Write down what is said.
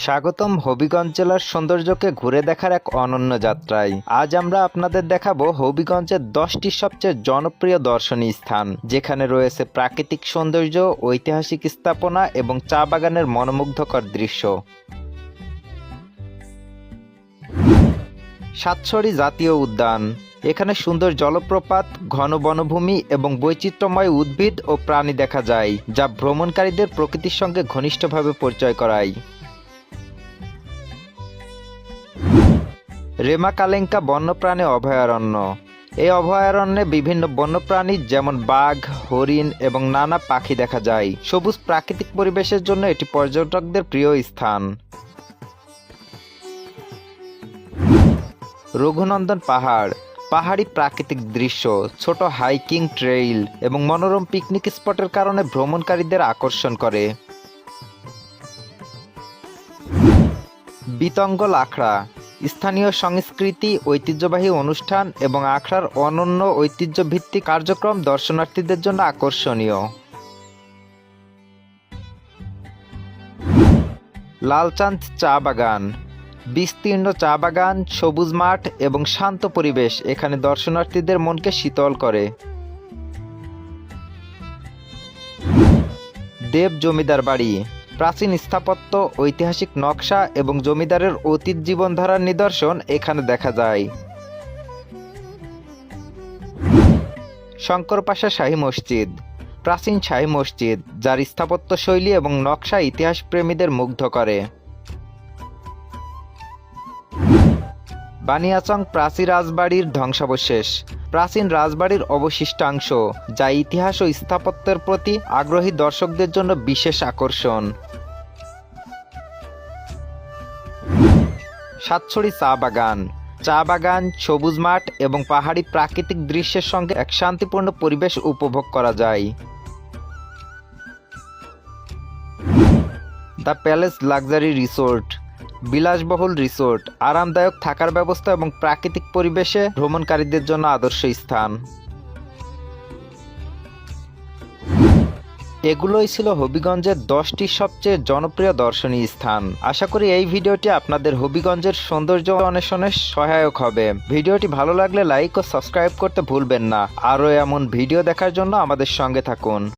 স্বাগতম হবিগঞ্জ জেলার সৌন্দর্যকে ঘুরে দেখার এক অনন্য যাত্রায়। আজ আমরা আপনাদের দেখাবো হবিগঞ্জের 10টি সবচেয়ে জনপ্রিয় দর্শনীয় স্থান, যেখানে রয়েছে প্রাকৃতিক সৌন্দর্য, ঐতিহাসিক স্থাপনা এবং চা বাগানের মনোমুগ্ধকর দৃশ্য। সাতছড়ি জাতীয় উদ্যান। এখানে সুন্দর জলপ্রপাত, ঘন বনভূমি এবং বৈচিত্র্যময় উদ্ভিদ ও প্রাণী দেখা যায়, যা ভ্রমণকারীদের প্রকৃতির সঙ্গে ঘনিষ্ঠভাবে পরিচয় করায়। রেমাকালেঙ্কা বন্যপ্রাণী অভয়ারণ্য। এই অভয়ারণ্যে বিভিন্ন বন্যপ্রাণী যেমন বাঘ, হরিণ এবং নানা পাখি দেখা যায়। সবুজ প্রাকৃতিক পরিবেশের জন্য এটি পর্যটকদের প্রিয় স্থান। রঘুনন্দন পাহাড়। পাহাড়ি প্রাকৃতিক দৃশ্য, ছোট হাইকিং ট্রেইল এবং মনোরম পিকনিক স্পটের কারণে ভ্রমণকারীদের আকর্ষণ করে। বিতঙ্গল আখড়া। স্থানীয় সংস্কৃতি, ঐতিহ্যবাহী অনুষ্ঠান এবং আখড়ার অনন্য ঐতিহ্যভিত্তিক কার্যক্রম দর্শনার্থীদের জন্য আকর্ষণীয়। লালচাঁদ চা বাগান। বিস্তীর্ণ চা বাগান, সবুজ মাঠ এবং শান্ত পরিবেশ এখানে দর্শনার্থীদের মনকে শীতল করে। দেব জমিদার বাড়ি। প্রাচীন স্থাপত্য, ঐতিহাসিক নকশা এবং জমিদারের অতীত জীবনধারার নিদর্শন এখানে দেখা যায়। শঙ্করপাশা শাহী মসজিদ। প্রাচীন শাহী মসজিদ, যার স্থাপত্যশৈলী এবং নকশা ইতিহাস প্রেমীদের মুগ্ধ করে। বানিয়াচং প্রাচীন রাজবাড়ির ধ্বংসাবশেষ। প্রাচীন রাজবাড়ির অবশিষ্টাংশ, যা ইতিহাস ও স্থাপত্যের প্রতি আগ্রহী দর্শকদের জন্য বিশেষ আকর্ষণ। সাতছড়ি চা বাগান। চা বাগান, সবুজ মাঠ এবং পাহাড়ি প্রাকৃতিক দৃশ্যের সঙ্গে এক শান্তিপূর্ণ পরিবেশ উপভোগ করা যায়। The palace luxury resort. বিলাসবহুল রিসোর্ট, আরামদায়ক থাকার ব্যবস্থা এবং প্রাকৃতিক পরিবেশে ভ্রমণকারীদের জন্য আদর্শ স্থান। এগুলোই ছিল হবিগঞ্জের 10টি সবচেয়ে জনপ্রিয় দর্শনীয় স্থান। আশা করি এই ভিডিওটি আপনাদের হবিগঞ্জের সৌন্দর্য অন্বেষণে সহায়ক হবে। ভিডিওটি ভালো লাগলে লাইক ও সাবস্ক্রাইব করতে ভুলবেন না। আরও এমন ভিডিও দেখার জন্য আমাদের সঙ্গে থাকুন।